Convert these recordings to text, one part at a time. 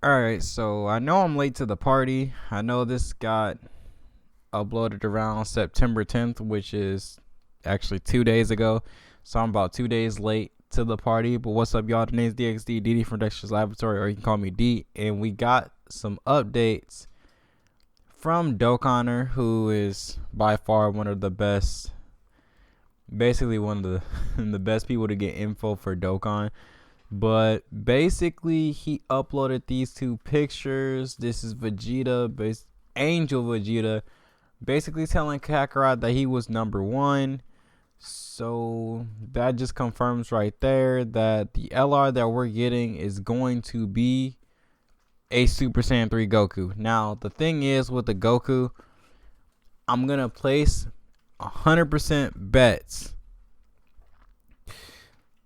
Alright, so I know I'm late to the party. I know this got uploaded around September 10th, which is actually 2 days ago. So I'm about 2 days late to the party. But what's up, y'all? The name's DXD, DD from Dexter's Laboratory, or you can call me D. And we got some updates from Dokkan, who is by far one of the best, basically one of the, the best people to get info for Dokkan. But basically, he uploaded these two pictures. This is Vegeta, Angel Vegeta, basically telling Kakarot that he was number one. So that just confirms right there that the LR that we're getting is going to be a Super Saiyan 3 Goku. Now, the thing is with the Goku, I'm going to place 100% bets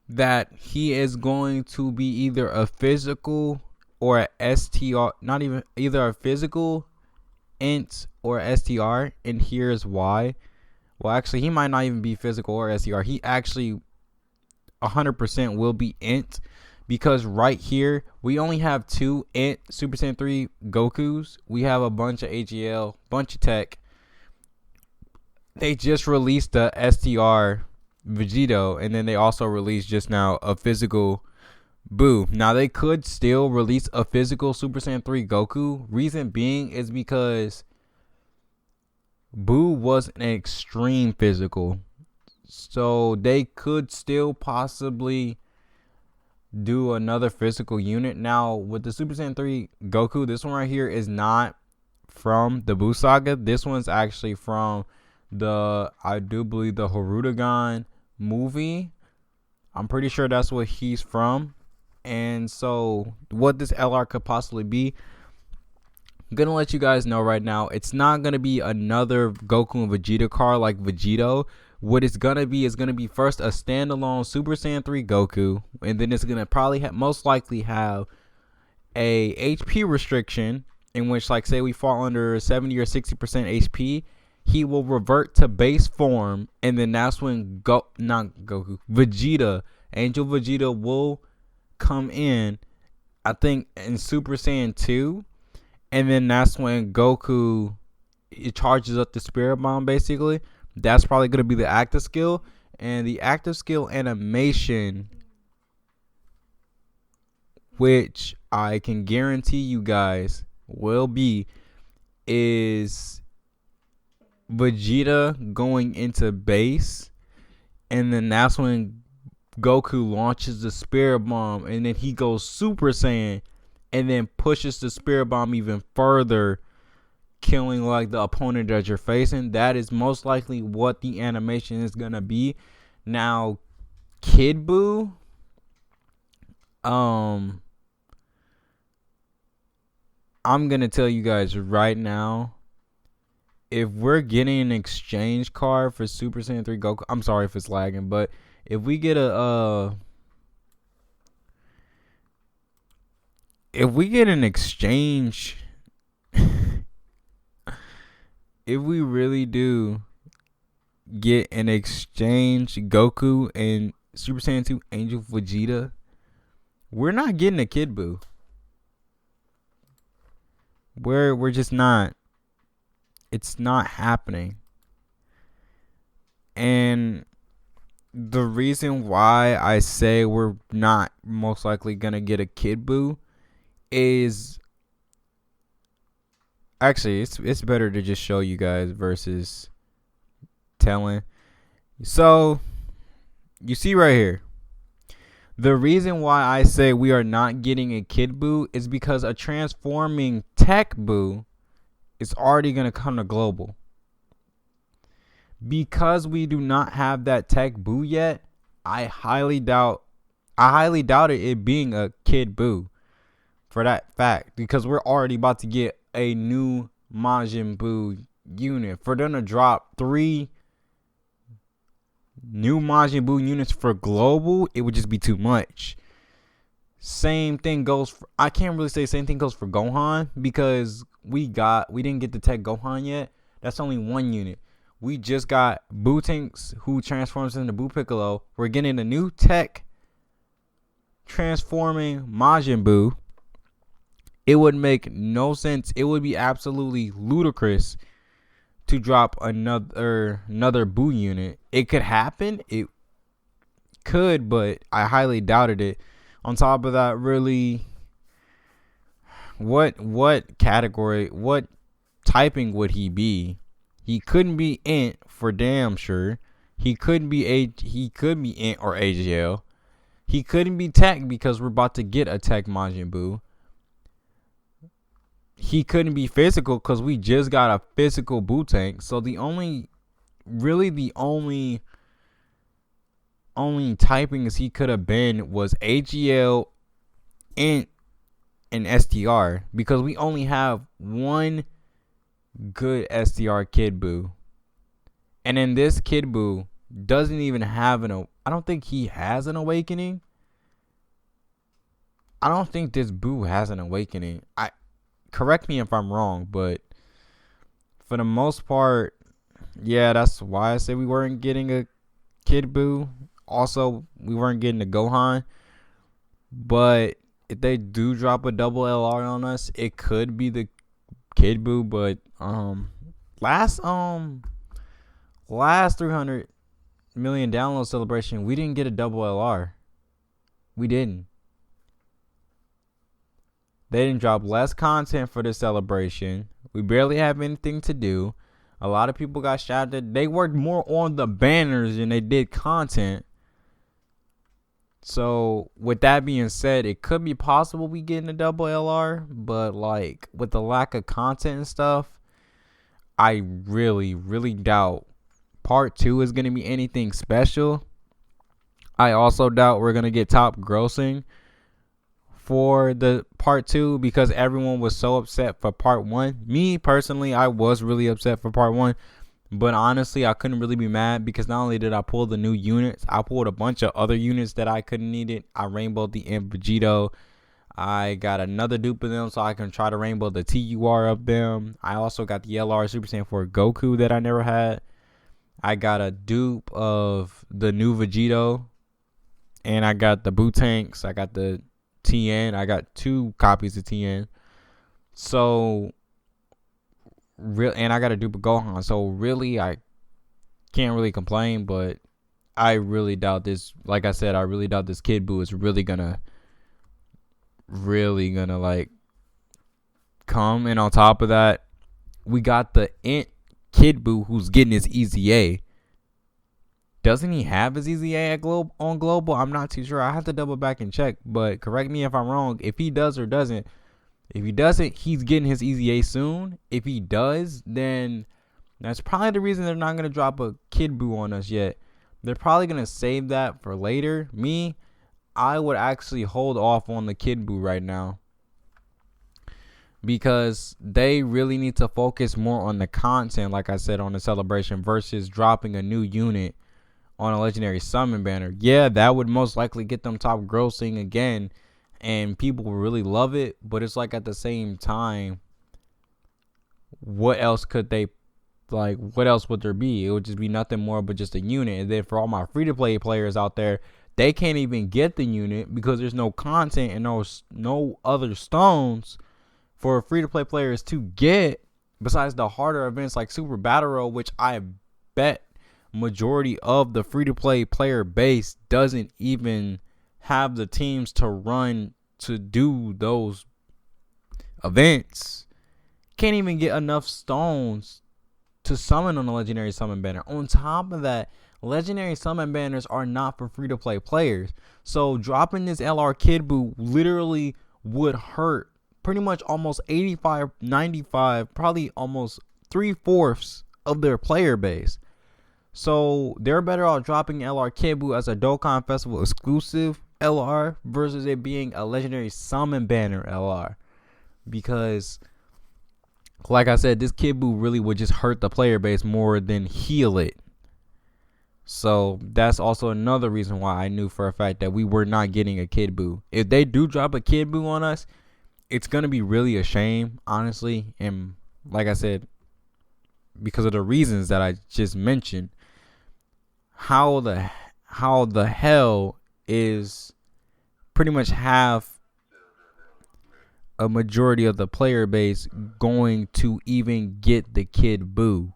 that he is going to be either a physical or a STR, not even either a physical int or STR, and here's why. Well, actually, he might not even be physical or STR. He actually 100% will be int, because right here we only have two int Super Saiyan 3 Gokus. We have a bunch of AGL, bunch of tech. They just released the STR Vegito, and then they also released just now a physical Boo. Now they could still release a physical Super Saiyan 3 Goku. Reason being is because Boo was an extreme physical, so they could still possibly do another physical unit. Now with the Super Saiyan 3 Goku, this one right here is not from the Boo saga. This one's actually from the, I do believe, the Harudagon movie. I'm pretty sure that's what he's from. And so what this LR could possibly be, I'm gonna let you guys know right now. It's not gonna be another Goku and Vegeta car like Vegito. What it's gonna be is gonna be first a standalone Super Saiyan 3 Goku, and then it's gonna probably most likely have a HP restriction, in which, like, say we fall under 70 or 60% HP, he will revert to base form, and then that's when Vegeta, Angel Vegeta will come in, I think, in Super Saiyan 2, and then that's when Goku, it charges up the Spirit Bomb, basically. That's probably going to be the active skill, and the active skill animation, which I can guarantee you guys will be, is Vegeta going into base, and then that's when Goku launches the Spirit Bomb, and then he goes Super Saiyan, and then pushes the Spirit Bomb even further, killing like the opponent that you're facing. That is most likely what the animation is gonna be. Now, Kid Buu, I'm gonna tell you guys right now, if we're getting an exchange card for Super Saiyan 3 Goku, I'm sorry if it's lagging, but if we get if we get an exchange, if we really do get an exchange Goku and Super Saiyan 2 Angel Vegeta, we're not getting a Kid Buu. We're just not. It's not happening. And the reason why I say we're not most likely gonna get a Kid Buu is, actually, it's better to just show you guys versus telling. So you see right here, the reason why I say we are not getting a Kid Buu is because a transforming tech Buu is already going to come to global. Because we do not have that tech Buu yet, I highly doubt it being a Kid Buu for that fact, because we're already about to get a new Majin Buu unit. For them to drop 3 new Majin Buu units for global, it would just be too much. Same thing goes for, I can't really say same thing goes for Gohan, because we didn't get the tech Gohan yet. That's only one unit. We just got Bootinks, who transforms into Buu Piccolo. We're getting a new tech transforming Majin Buu, It would make no sense. It would be absolutely ludicrous to drop another Boo unit. It could happen. It could, but I highly doubted it. On top of that, really, what category, what typing would he be? He couldn't be int for damn sure. He could be int or AGL. He couldn't be tech because we're about to get a tech Majin Buu. He couldn't be physical because we just got a physical Buu tank. So the only typings he could have been was AGL, int, and STR, because we only have one good STR Kid Buu. And then this Kid Buu doesn't even have I don't think he has an awakening. I don't think this Buu has an awakening. Correct me if I'm wrong, but for the most part, yeah, that's why I said we weren't getting a Kid Buu. Also, we weren't getting a Gohan. But if they do drop a double LR on us, it could be the Kid Buu. But last 300 million download celebration, we didn't get a double LR. We didn't. They didn't drop less content for the celebration. We barely have anything to do. A lot of people got shouted. They worked more on the banners than they did content. So with that being said, it could be possible we get in a double LR, but like with the lack of content and stuff, I really, really doubt part 2 is going to be anything special. I also doubt we're going to get top grossing for the part 2 because everyone was so upset for part 1. Me personally, I was really upset for part 1. But honestly, I couldn't really be mad because not only did I pull the new units, I pulled a bunch of other units that I couldn't need it. I rainbowed the Imp Vegito. I got another dupe of them so I can try to rainbow the TUR of them. I also got the LR Super Saiyan 4 Goku that I never had. I got a dupe of the new Vegito. And I got the Buu tanks. I got the TN. I got 2 copies of TN. So... and I got a dupe of Gohan, so really I can't really complain, but I really doubt this. Like I said, I really doubt this Kid Buu is really gonna like come. And on top of that, we got the int Kid Buu who's getting his EZA. Doesn't he have his EZA on Global? I'm not too sure. I have to double back and check, but correct me if I'm wrong. If he does or doesn't. If he doesn't, he's getting his EZA soon. If he does, then that's probably the reason they're not going to drop a Kid Buu on us yet. They're probably going to save that for later. Me, I would actually hold off on the Kid Buu right now, because they really need to focus more on the content, like I said, on the celebration versus dropping a new unit on a legendary summon banner. Yeah, that would most likely get them top grossing again. And people will really love it, but it's like at the same time, what else could they, like, what else would there be? It would just be nothing more but just a unit. And then for all my free-to-play players out there, they can't even get the unit because there's no content and no other stones for free-to-play players to get besides the harder events like Super Battle Royale, which I bet majority of the free-to-play player base doesn't even have the teams to run to do those events. Can't even get enough stones to summon on a legendary summon banner. On top of that, legendary summon banners are not for free to play players. So dropping this LR Kid Buu literally would hurt pretty much almost 85, 95, probably almost 3/4 of their player base. So they're better off dropping LR Kid Buu as a Dokkan Festival exclusive LR versus it being a legendary summon banner LR, because like I said, this Kid Buu really would just hurt the player base more than heal it. So that's also another reason why I knew for a fact that we were not getting a Kid Buu. If they do drop a Kid Buu on us, it's gonna be really a shame, honestly. And like I said, because of the reasons that I just mentioned, how the hell is pretty much half a majority of the player base going to even get the Kid Buu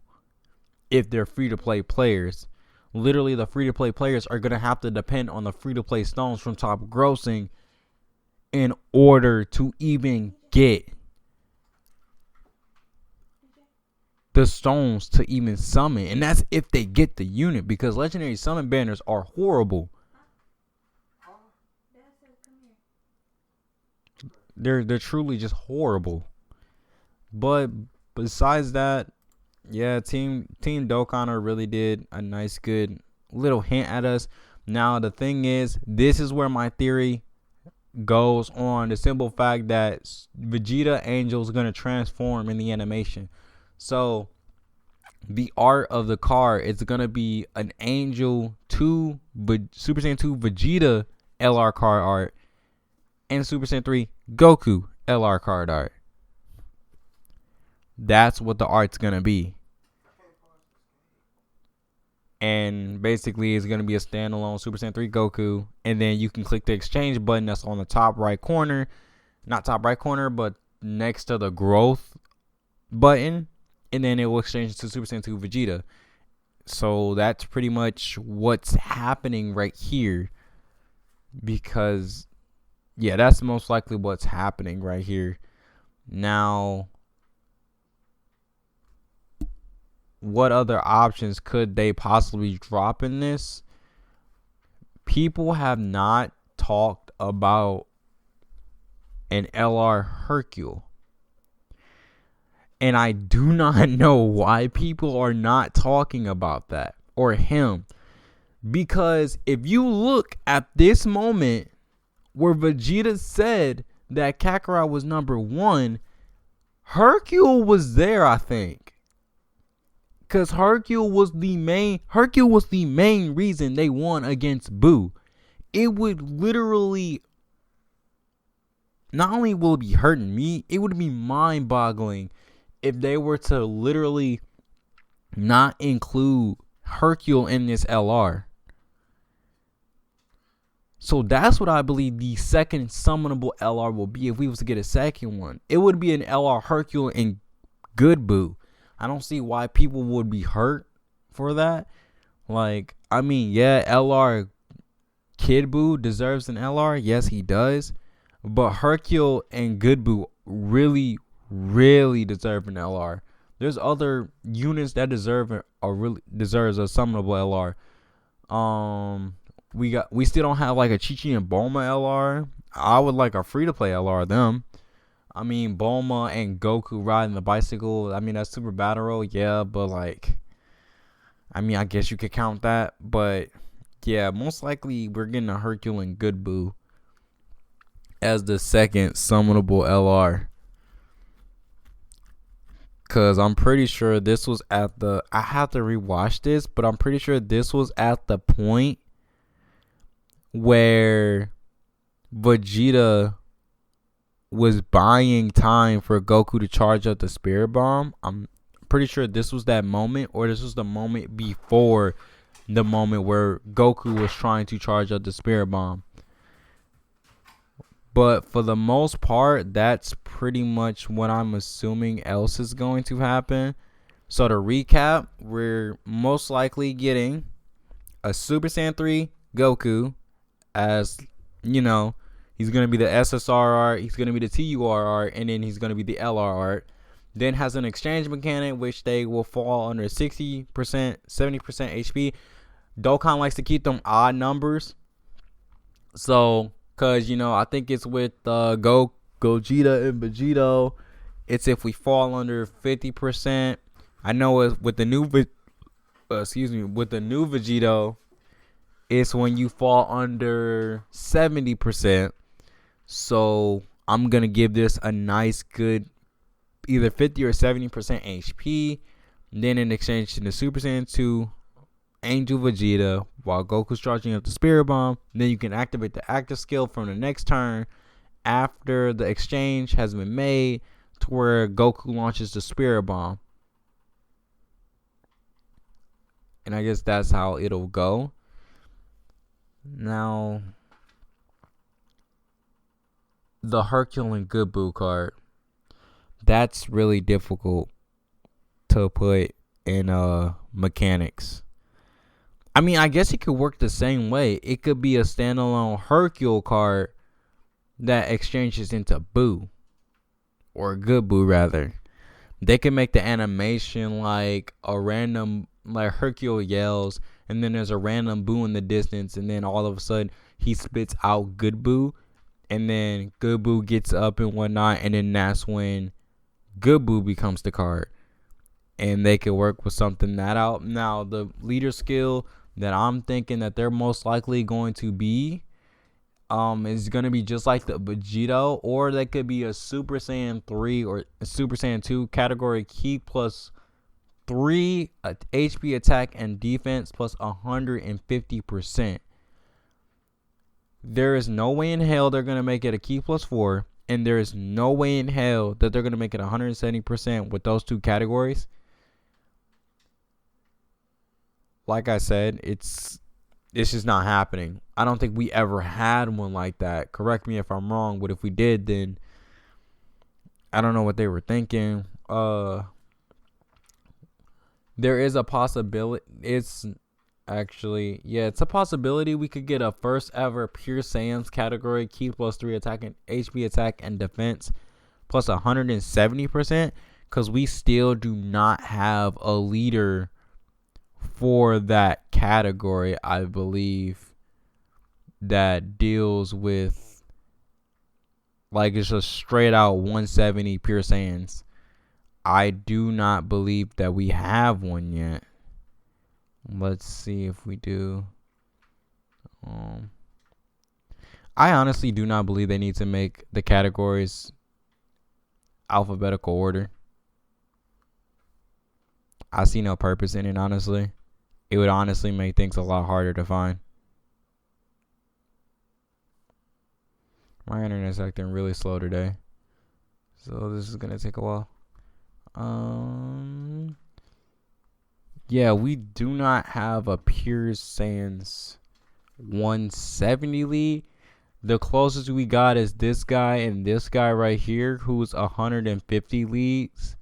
if they're free-to-play players. Literally, the free-to-play players are going to have to depend on the free-to-play stones from top grossing in order to even get the stones to even summon. And that's if they get the unit, because legendary summon banners are horrible. They're truly just horrible. But besides that, yeah, Team Dokkan really did a nice, good little hint at us. Now the thing is, this is where my theory goes on the simple fact that Vegeta Angel is gonna transform in the animation. So the art of the card is gonna be an Angel 2 Super Saiyan 2 Vegeta LR card art and Super Saiyan 3 Goku LR card art. That's what the art's gonna be. And basically it's gonna be a standalone Super Saiyan 3 Goku, and then you can click the exchange button that's on the top right corner. Not top right corner, but next to the growth button, and then it will exchange to Super Saiyan 2 Vegeta. So that's pretty much what's happening right here. Because yeah, that's most likely what's happening right here. Now, what other options could they possibly drop in this? People have not talked about an LR Hercule. And I do not know why people are not talking about that or him. Because if you look at this moment where Vegeta said that Kakarot was number 1, Hercule was there, I think. Because Hercule was the main reason they won against Buu. It would literally, not only will it be hurting me, it would be mind-boggling if they were to literally not include Hercule in this LR. So that's what I believe the second summonable LR will be if we was to get a second one. It would be an LR Hercule and good Buu. I don't see why people would be hurt for that. Like, I mean, yeah, LR Kid Buu deserves an LR. Yes, he does. But Hercule and Good Buu really deserve an LR. There's other units that deserves a summonable LR. We still don't have like a Chi-Chi and Bulma LR. I would like a free-to-play LR them. I mean, Bulma and Goku riding the bicycle. I mean, that's Super Battle Roll, yeah, but like, I mean, I guess you could count that. But yeah, most likely we're getting a Hercule and Good Buu as the second summonable LR. Because I'm pretty sure this was at the, I have to rewatch this, but I'm pretty sure this was at the point where Vegeta was buying time for Goku to charge up the Spirit Bomb. I'm pretty sure this was that moment, or this was the moment before the moment where Goku was trying to charge up the Spirit Bomb. But for the most part, that's pretty much what I'm assuming else is going to happen. So to recap, we're most likely getting a Super Saiyan 3 Goku as, you know, he's going to be the SSR art, he's going to be the TUR art, and then he's going to be the LR art. Then has an exchange mechanic, which they will fall under 60%, 70% HP. Dokkan likes to keep them odd numbers. So, because, you know, I think it's with Gogeta and Vegito, it's if we fall under 50%. I know it's with the new, with the new Vegito, it's when you fall under 70%. So I'm going to give this a nice good either 50 or 70% HP. Then in exchange to the Super Saiyan 2 Angel Vegeta while Goku's charging up the Spirit Bomb. Then you can activate the active skill from the next turn after the exchange has been made to where Goku launches the Spirit Bomb. And I guess that's how it'll go. Now, the Hercule and Good Boo card. That's really difficult to put in mechanics. I mean, I guess it could work the same way. It could be a standalone Hercule card that exchanges into Boo, or Good Boo rather. They can make the animation like a random, like Hercule yells, and then there's a random Boo in the distance, and then all of a sudden he spits out Good Boo, and then Good Boo gets up and whatnot, and then that's when Good Boo becomes the card. And they could work with something that out. Now, the leader skill that I'm thinking that they're most likely going to be is going to be just like the Vegito, or they could be a Super Saiyan 3 or a Super Saiyan 2 category key plus 3 HP attack and defense plus 150%. There is no way in hell they're going to make it a key plus 4, and there is no way in hell that they're going to make it 170% with those two categories. Like I said, it's just not happening. I don't think we ever had one like that. Correct me if I'm wrong, but if we did, then I don't know what they were thinking. There is a possibility. It's a possibility we could get a first ever Pure Saiyans category key plus 3 attack and HP attack and defense plus 170%, because we still do not have a leader for that category, I believe, that deals with like it's just straight out 170 Pure Saiyans. I do not believe that we have one yet. Let's see if we do. I honestly do not believe they need to make the categories alphabetical order. I see no purpose in it, honestly. It would honestly make things a lot harder to find. My internet's acting really slow today, so this is gonna take a while. Yeah, we do not have a Pure Saiyans 170 lead. The closest we got is this guy and this guy right here, who's 150 leads.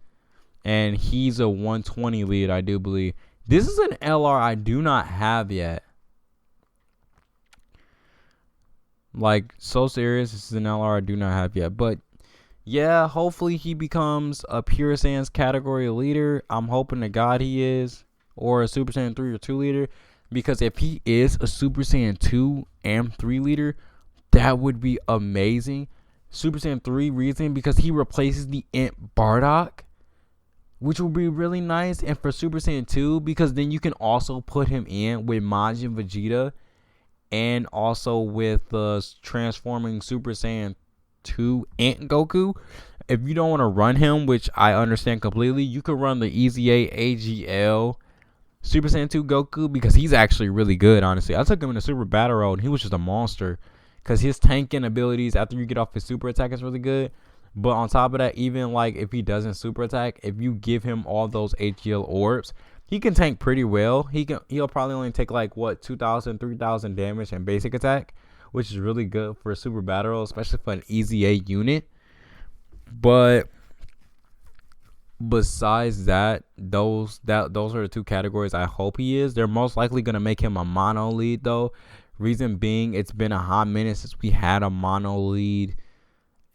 And he's a 120 lead, I do believe. This is an LR I do not have yet. Like, so serious, this is an LR I do not have yet. But, yeah, hopefully he becomes a Pure Saiyans category leader. I'm hoping to God he is. Or a Super Saiyan 3 or 2 leader. Because if he is a Super Saiyan 2 and 3 leader, that would be amazing. Super Saiyan 3 reason because he replaces the Imp Bardock, which will be really nice. And for Super Saiyan 2, because then you can also put him in with Majin Vegeta, and also with the transforming Super Saiyan 2 Ant Goku. If you don't want to run him, which I understand completely, you could run the EZA AGL Super Saiyan 2 Goku, because he's actually really good, honestly. I took him in a Super Battle Road, and he was just a monster, because his tanking abilities after you get off his super attack is really good. But on top of that, even like if he doesn't super attack, if you give him all those HGL orbs, he can tank pretty well. He'll probably only take like 2,000, 3,000 damage and basic attack, which is really good for a super battle, especially for an EZA unit. But besides that, those are the two categories I hope he is. They're most likely gonna make him a mono lead though. Reason being, it's been a hot minute since we had a mono lead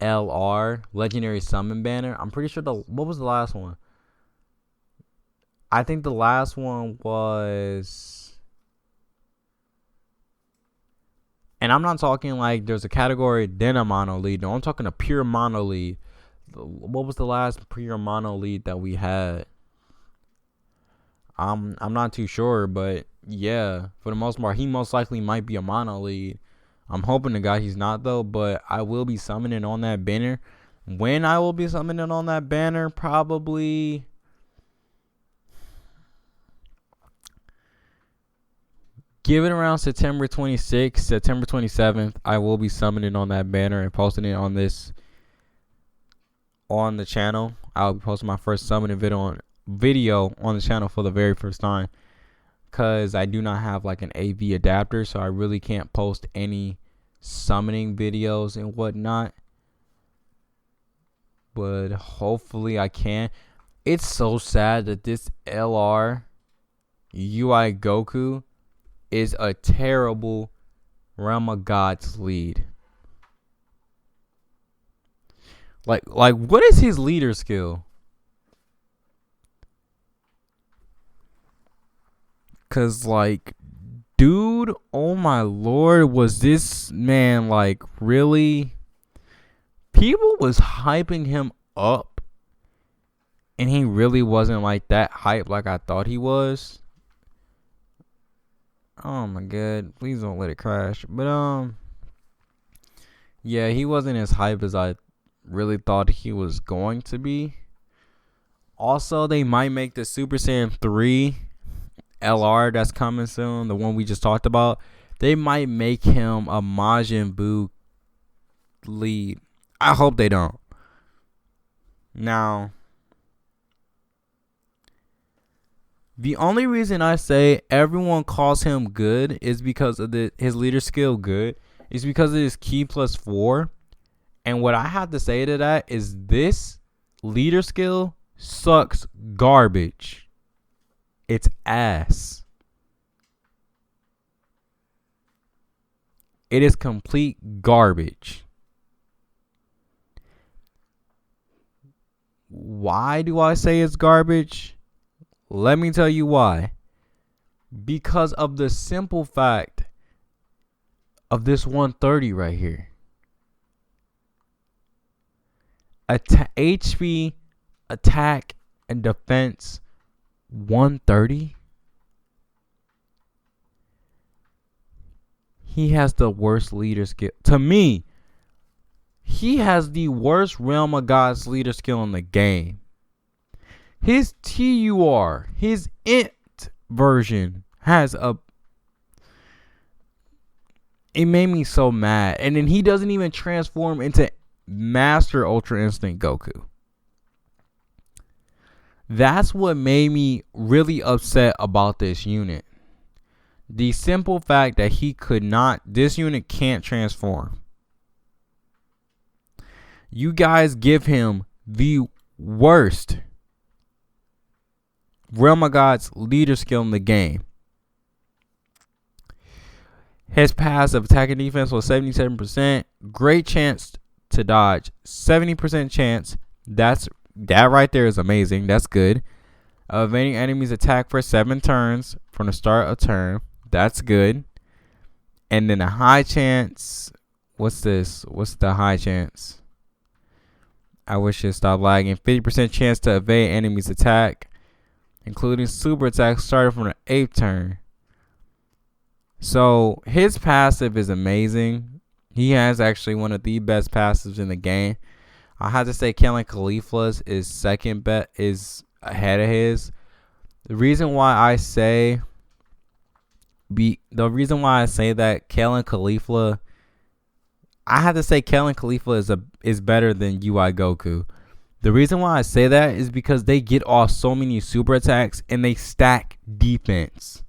LR, Legendary Summon Banner. I'm pretty sure what was the last one? I think the last one was, and I'm not talking like there's a category then a mono lead. No, I'm talking a pure mono lead. What was the last pure mono lead that we had? I'm not too sure, but yeah, for the most part, he most likely might be a mono lead. I'm hoping to God he's not though, but I will be summoning on that banner. When I will be summoning on that banner, probably give it around September 26th, September 27th. I will be summoning on that banner and posting it on the channel. I'll be posting my first summoning video on the channel for the very first time, because I do not have like an AV adapter, so I really can't post any summoning videos and whatnot. but hopefully I can. It's so sad that this LR UI Goku is a terrible Realm of Gods lead. Like what is his leader skill? Cause like, dude, oh my lord, was this man like really? People was hyping him up, and he really wasn't like that hype like I thought he was. Oh my god, please don't let it crash. But yeah, he wasn't as hype as I really thought he was going to be. Also, they might make the Super Saiyan 3 LR that's coming soon, the one we just talked about. They might make him a Majin Buu lead. I hope they don't. Now, the only reason I say everyone calls him good is because of his leader skill good. Is because of his Ki plus 4. And what I have to say to that is this leader skill sucks garbage. It's ass. It is complete garbage. Why do I say it's garbage? Let me tell you why. Because of the simple fact of this 130 right here. HP, attack, and defense 130. He has the worst leader skill. To me, he has the worst Realm of Gods leader skill in the game. His TUR, his INT version has a... It made me so mad. And then he doesn't even transform into Master Ultra Instinct Goku. That's what made me really upset about this unit. The simple fact that this unit can't transform. You guys give him the worst Realm of Gods leader skill in the game. His passive attack and defense was 77%. Great chance to dodge. 70% chance. That right there is amazing. That's good. Evading enemies attack for 7 turns from the start of turn. That's good. And then a high chance. What's this? What's the high chance? I wish it stopped lagging. 50% chance to evade enemies attack, including super attacks starting from the 8th turn. So his passive is amazing. He has actually one of the best passives in the game. I have to say Kellen Khalifa's is ahead of his. The reason why I say that Kellen Khalifa, I have to say Kellen Khalifa is better than UI Goku. The reason why I say that is because they get off so many super attacks and they stack defense.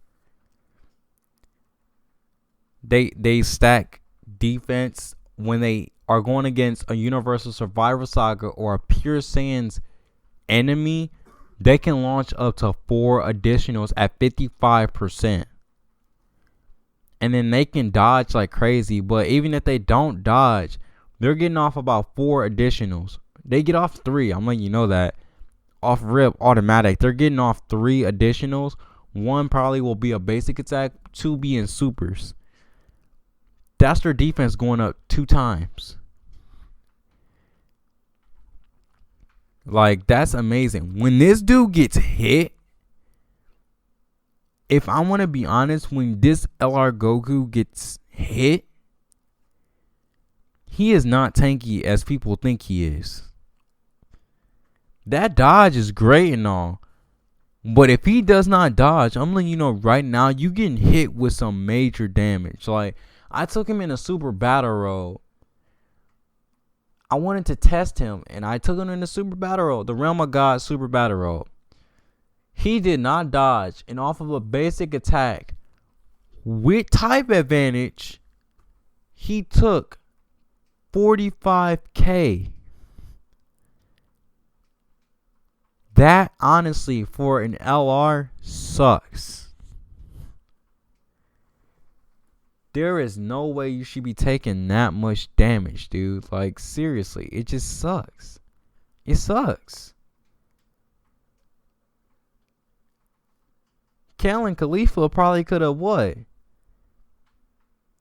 They stack defense when they are going against a Universal Survivor Saga or a Pure Saiyans enemy. They can launch up to 4 additionals at 55%. And then they can dodge like crazy. But even if they don't dodge, they're getting off about 4 additionals. They get off 3. I'm letting you know that. Off rip, automatic. They're getting off 3 additionals. 1 probably will be a basic attack. 2 being supers. That's their defense going up 2 times. Like, that's amazing. When this dude gets hit, if I want to be honest, when this LR Goku gets hit, he is not tanky as people think he is. That dodge is great and all. But if he does not dodge, I'm letting you know right now, you getting hit with some major damage. Like, I took him in a super battle roll. I wanted to test him, and I took him in the super battle roll, the Realm of God super battle roll. He did not dodge, and off of a basic attack with type advantage, he took 45k. That honestly for an LR sucks. There is no way you should be taking that much damage, dude. Like, seriously, it just sucks. It sucks. Kalen Khalifa probably could have what?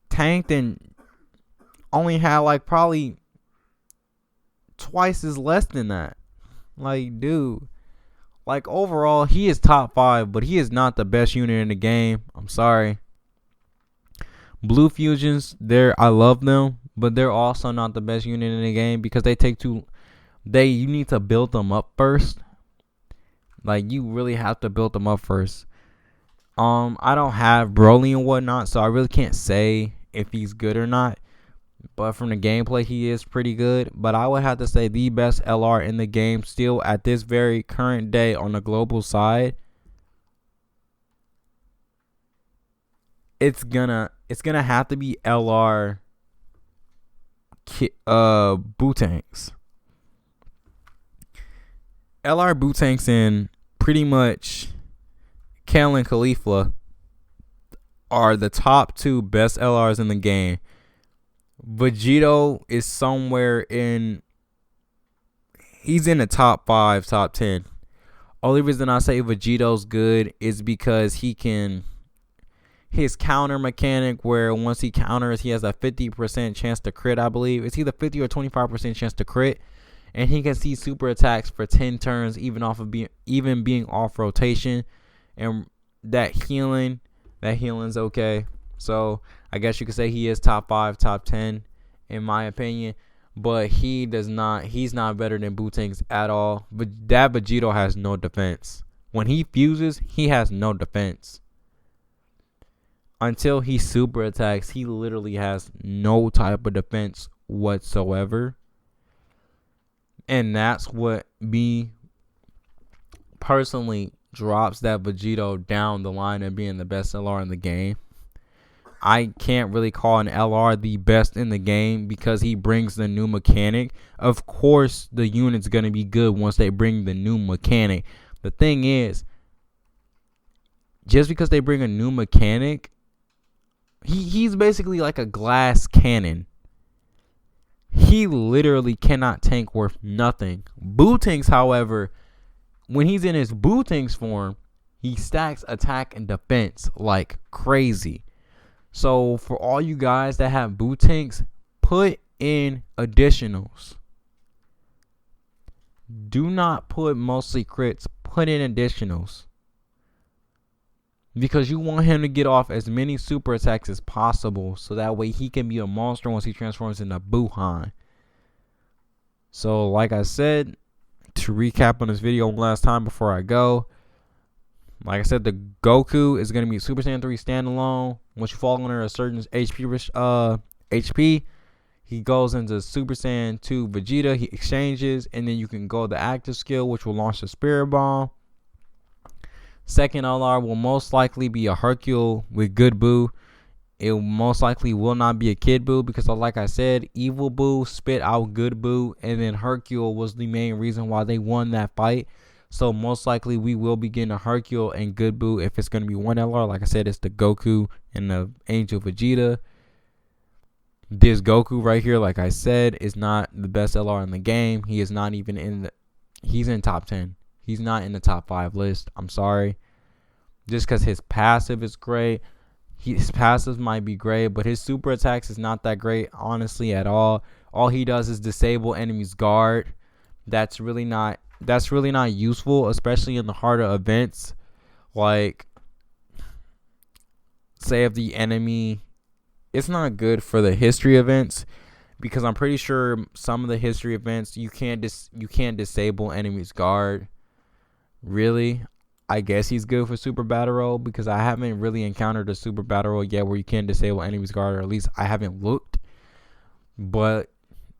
Tanked and only had like probably twice as less than that. Like, dude. Like, overall, he is top 5, but he is not the best unit in the game. I'm sorry. Blue Fusions, I love them, but they're also not the best unit in the game because they take you need to build them up first. Like, you really have to build them up first. I don't have Broly and whatnot, so I really can't say if he's good or not. But from the gameplay, he is pretty good. But I would have to say the best LR in the game still at this very current day on the global side. It's gonna have to be LR Bootanks. LR Bootanks and pretty much Kalen Khalifa are the top 2 best LRs in the game. Vegito is he's in the top 5, top 10. Only reason I say Vegito's good is because his counter mechanic, where once he counters, he has a 50% chance to crit, I believe. It's either 50 or 25% chance to crit. And he can see super attacks for 10 turns, even being off rotation. And that healing's okay. So I guess you could say he is top 5, top 10 in my opinion. But he's not better than Bootanks at all. But that Vegito has no defense. When he fuses, he has no defense. Until he super attacks, he literally has no type of defense whatsoever. And that's what me personally drops that Vegito down the line of being the best LR in the game. I can't really call an LR the best in the game because he brings the new mechanic. Of course, the unit's going to be good once they bring the new mechanic. The thing is, just because they bring a new mechanic, he's basically like a glass cannon. He literally cannot tank worth nothing. Bootanks, however, when he's in his Bootanks form, he stacks attack and defense like crazy. So for all you guys that have Bootanks, put in additionals. Do not put mostly crits. Put in additionals. Because you want him to get off as many super attacks as possible, so that way he can be a monster once he transforms into Buhan. So like I said, to recap on this video one last time before I go, like I said, the Goku is going to be Super Saiyan 3 standalone. Once you fall under a certain HP, he goes into Super Saiyan 2 Vegeta. He exchanges, and then you can go the active skill, which will launch the Spirit Bomb. Second LR will most likely be a Hercule with Good Boo. It most likely will not be a Kid Boo because, like I said, Evil Boo spit out Good Boo, and then Hercule was the main reason why they won that fight. So most likely we will be getting a Hercule and Good Boo if it's going to be one LR. Like I said, it's the Goku and the Angel Vegeta. This Goku right here, like I said, is not the best LR in the game. He is not even he's in top 10. He's not in the top 5 list. I'm sorry. Just because his passive is great. His passive might be great, but his super attacks is not that great, honestly, at all. All he does is disable enemies' guard. That's really not useful, especially in the harder events. Like, say if the enemy, it's not good for the history events, because I'm pretty sure some of the history events you can't disable enemies' guard. Really, I guess he's good for Super Battle Roll, because I haven't really encountered a Super Battle Roll yet where you can't disable enemies' guard, or at least I haven't looked. But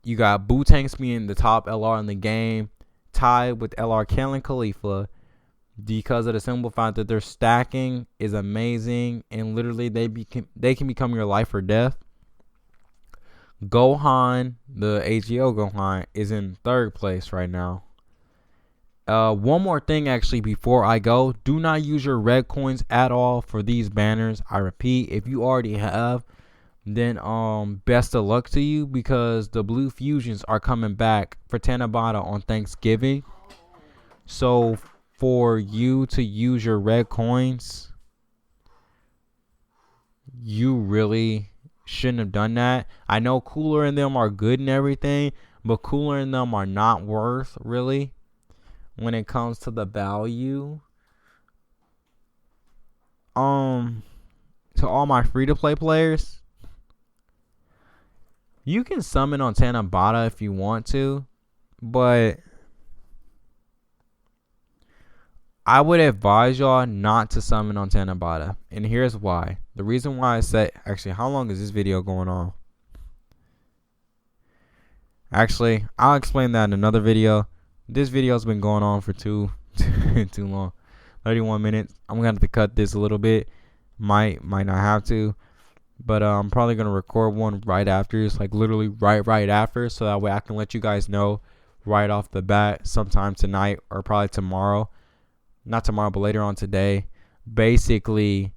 you got Bootanks being the top LR in the game, tied with LR Kalen Khalifa, because of the simple fact that their stacking is amazing, and literally they can become your life or death. Gohan, the AGO Gohan, is in 3rd place right now. One more thing actually before I go. Do not use your red coins at all for these banners. I repeat, if you already have, then best of luck to you, because the blue fusions are coming back for Tanabata on Thanksgiving. So for you to use your red coins, you really shouldn't have done that. I know Cooler and them are good and everything, but Cooler and them are not worth really when it comes to the value. To all my free-to-play players, you can summon on Tanabata if you want to, but I would advise y'all not to summon on Tanabata, and here's why. The reason why I said, actually, how long is this video going on? Actually, I'll explain that in another video. This video's been going on for too long. 31 minutes. I'm gonna have to cut this a little bit. Might not have to, but I'm probably gonna record one right after. It's like literally right after, so that way I can let you guys know right off the bat, sometime tonight or probably tomorrow. Not tomorrow, but later on today. Basically,